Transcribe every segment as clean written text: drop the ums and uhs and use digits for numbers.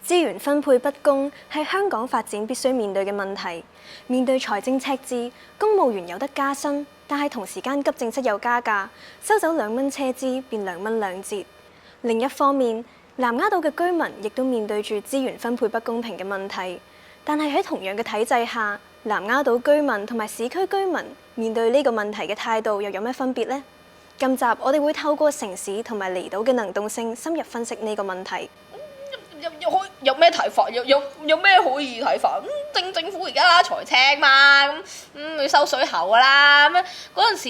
資源分配不公係香港發展必須面對嘅問題。面對財政赤字，公務員有得加薪，但係同時間急症室又加價，收走2蚊車資變2蚊2折。另一方面，南丫島嘅居民亦都面對住資源分配不公平嘅問題。但係喺同樣嘅體制下，南丫島居民同埋市區居民面對呢個問題嘅態度又有咩分別呢？今集我哋會透過城市同埋離島嘅能動性，深入分析呢個問題。有咩睇法？有咩可以睇法？政府而家財赤嘛，要收水喉噶啦。咁嗰陣時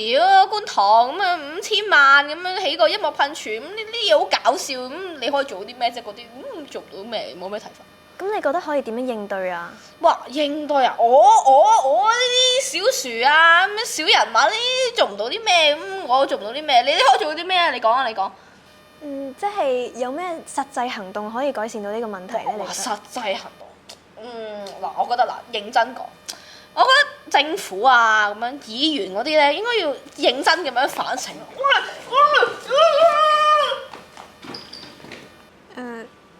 觀塘5000萬咁樣起個音樂噴泉，呢啲嘢好搞笑。你可以做啲咩啫？嗰啲做唔到咩，冇咩睇法。咁你覺得可以點樣應對啊？哇！應對啊！我呢啲小樹啊，小人物呢啲做唔到啲咩，我做唔到啲咩？你可以做到啲咩啊？你講啊！你講。即係有咩實際行動可以改善到呢個問題咧？你覺得？實際行動，嗱，我覺得認真講，我覺得政府啊咁樣，議員嗰啲咧，應該要認真咁樣反省。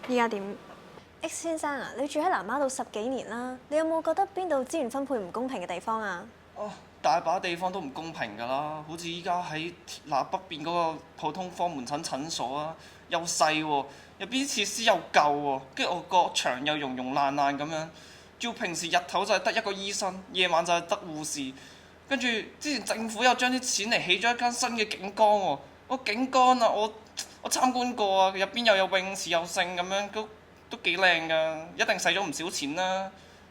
依家點 ？X 先生啊，你住喺南丫島10幾年啦，你有冇覺得邊度資源分配唔公平嘅地方啊？大把地方都唔公平㗎啦，好似依家喺鐵欄北邊嗰個普通科門診診所啊，又細喎，入邊設施又舊喎，跟住我個牆又溶溶爛爛咁樣，仲要平時日頭就係得一個醫生，夜晚就係得護士，跟住之前政府又將啲錢嚟起咗一間新嘅景觀喎，個景觀啊，我參觀過啊，入邊又有泳池又剩咁樣，都幾靚㗎，一定使咗唔少錢啦。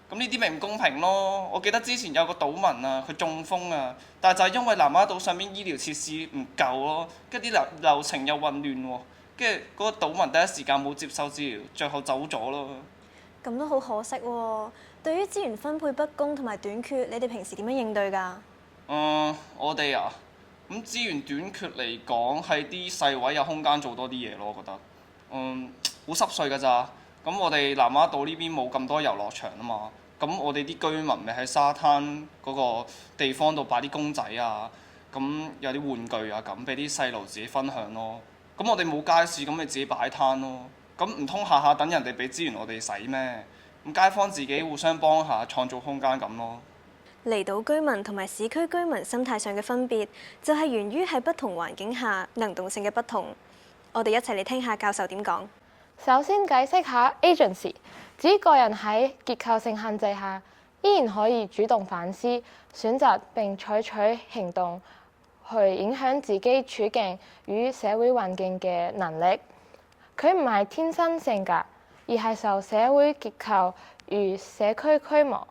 咁呢啲咪唔公平咯！我記得之前有個島民啊，佢中風啊，但係就係因為南丫島上面醫療設施唔夠咯，跟住啲流程又混亂喎，跟住嗰個島民第一時間冇接受治療，最後走咗咯。咁都好可惜喎！對於資源分配不公同埋短缺，你哋平時點樣應對㗎？我哋啊，咁資源短缺嚟講，係啲細位有空間做多啲嘢咯，我覺得。好濕碎㗎咋〜咁我哋南丫島呢邊冇咁多遊樂場啊嘛，咁我哋啲居民咪喺沙灘嗰個地方度擺啲公仔啊，咁有啲玩具啊咁，俾啲細路自己分享咯。咁我哋冇街市，咁咪自己擺攤咯。咁唔通下下等人哋俾資源我哋使咩？咁街坊自己互相幫下，創造空間咁咯。離島居民同埋市區居民心態上嘅分別，就係源於喺不同環境下能動性嘅不同。我哋一齊嚟聽下教授點講。首先解釋下 agency， 指個人喺結構性限制下，依然可以主動反思、選擇並採取行動，去影響自己處境與社會環境嘅能力。佢唔係天生性格，而係受社會結構與社區規模、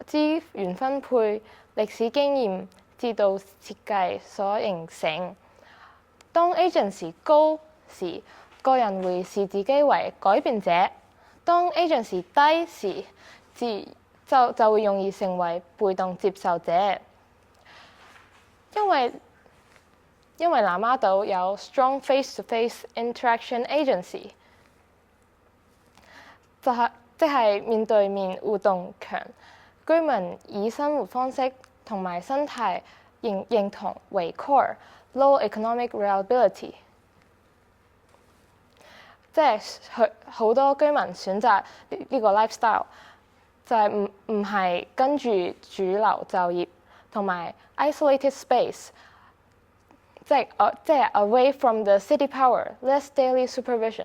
資源分配、歷史經驗、制度設計所形成。當 agency 高時，個人會視自己為改變者；當 agency 低時，就會容易成為被動接受者。因為南丫島有 strong face-to-face interaction agency， 即係面對面互動強，居民以生活方式同埋生態認同為 core，low economic reliability。即係好多居民選擇呢個 lifestyle， 就係唔係跟住主流就業，同埋 isolated space， 即係 away from the city power，less daily supervision，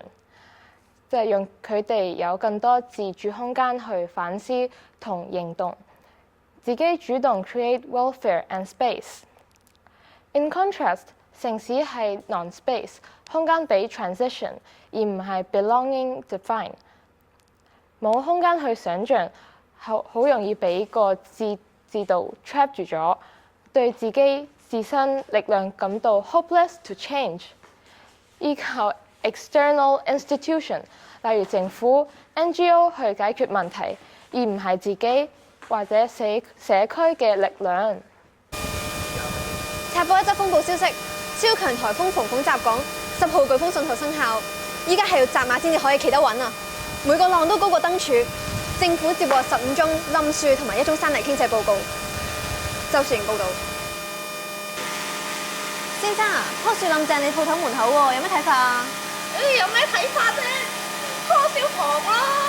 即係讓佢哋有更多自主空間去反思同行動，自己主動 create welfare and space。In contrast， 城市係 non-space， 空間俾 transition， 而唔係 belonging define。冇空間去想像，好容易俾個制度 trap 住咗，對自己自身力量感到 hopeless to change。依靠 external institution， 例如政府、NGO 去解決問題，而唔係自己或者社區嘅力量。插播一則風暴消息。超強颱風逢逢襲港，10號颶風信號生效。依家係要紮馬先至可以企得穩啊！每個浪都高過燈柱。政府接獲15宗冧樹同埋1宗山泥傾瀉報告。周樹瑩報導。先生啊，棵樹冧正你鋪頭門口喎，有咩睇法啊？有咩睇法啫？拖消防啦！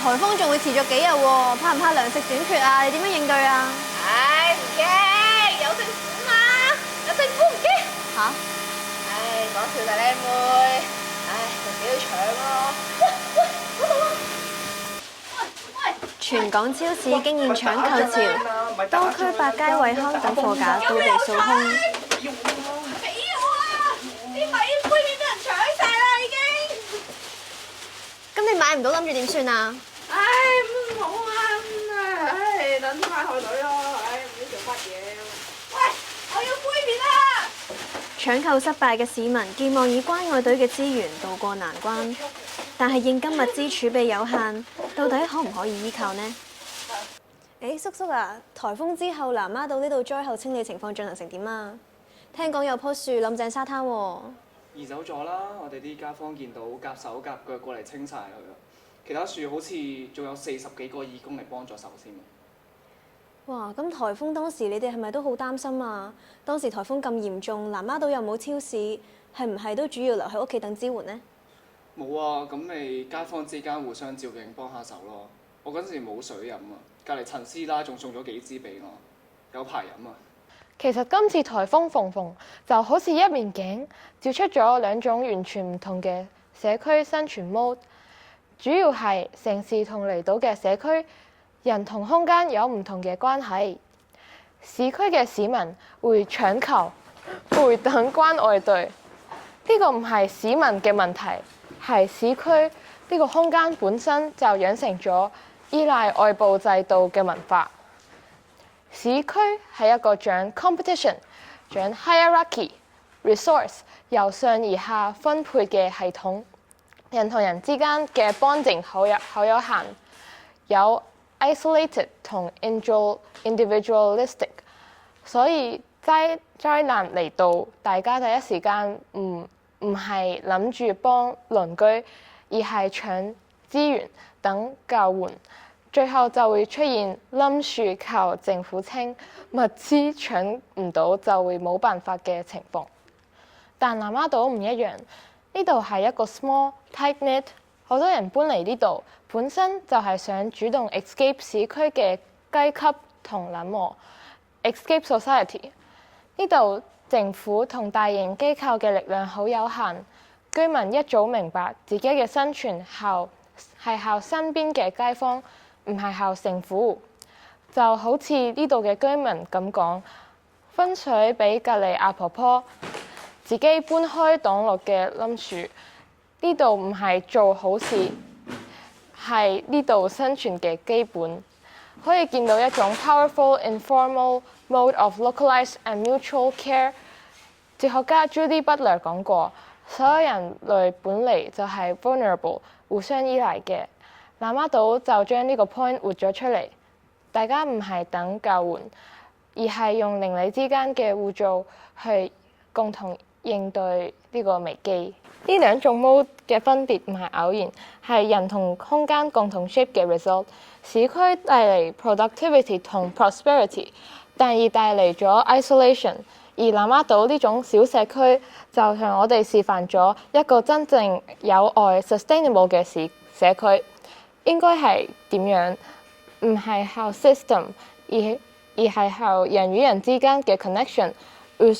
颱風仲會持續幾日喎，怕唔怕糧食短缺啊？你點樣應對啊？唉，唔驚，有政府嘛，有政府唔驚。嚇？唉，講笑咋靚妹，唉，就自己去搶咯。喂，嗰度啊！喂，全港超市經現搶購潮，多區百佳惠康等貨架都被掃空。俾我啊！啲米杯麵俾人搶晒啦，已經。咁你買唔到，諗住點算啊？唉，唔好啊！唉，等啲買海隊咯。唉，唔知做乜嘢。喂，我要杯麵啊！搶購失敗嘅市民寄望以關愛隊嘅資源渡過難關，但係現今物資儲備有限，到底可唔可以依靠呢？叔叔啊，颱風之後南丫島呢度災後清理情況進行成點啊？聽講有棵樹冧正沙灘喎。移走咗啦，我哋啲街坊見到夾手夾腳過嚟清晒佢啦。其他樹好似仲有40幾個義工嚟幫咗手先。哇！咁颱風當時你哋係咪都好擔心啊？當時颱風咁嚴重，南丫島又冇超市，係唔係都主要留喺屋企等支援呢？冇啊，咁咪街坊之間互相照應幫下手咯。我嗰陣時冇水飲啊，隔離陳師奶仲送咗幾支俾我，有排飲啊。其實今次颱風鳳鳳就好似一面鏡，照出咗兩種完全唔同嘅社區生存 mode。主要係城市同離島嘅社區，人同空間有唔同嘅關係。市區嘅市民會搶求、會等關愛隊，呢個唔係市民嘅問題，係市區呢個空間本身就養成咗依賴外部制度嘅文化。市區係一個講 competition、講 hierarchy、resource 由上而下分配嘅系統，人同人之間嘅 bonding 好有限，有 isolated 同 individualistic， 所以災難嚟到，大家第一時間唔係諗住幫鄰居，而係搶資源等救援。最後就會出現冧樹靠政府清，物資搶唔到就會冇辦法嘅情況。但南丫島唔一樣，呢度係一個 small tight knit， 好多人搬嚟呢度，本身就係想主動 escape 市區嘅階級同冷漠 ，escape society。呢度政府同大型機構嘅力量好有限，居民一早明白自己嘅生存係靠身邊嘅街坊。唔係靠政府，就好似呢度嘅居民咁講，分水俾隔離阿婆婆，自己搬開擋落嘅冧樹。呢度唔係做好事，係呢度生存嘅基本。可以見到一種 powerful informal mode of localized and mutual care。哲學家 Judy Butler 講過，所有人類本嚟就係 vulnerable， 互相依賴嘅。南丫島就將呢個 point 活咗出嚟，大家唔係等救援，而係用鄰里之間嘅互助去共同應對呢個危機。呢兩種 mode 嘅分別唔係偶然，係人同空間共同 shape 嘅 result。市區帶嚟 productivity 同 prosperity， 但而帶嚟咗 isolation。而南丫島呢種小社區就向我哋示範咗一個真正有愛 sustainable 嘅社區。應該係點樣？唔係靠 system， 而係靠人與人之間嘅 connection， 互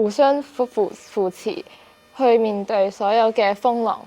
相扶持，去面對所有嘅風浪。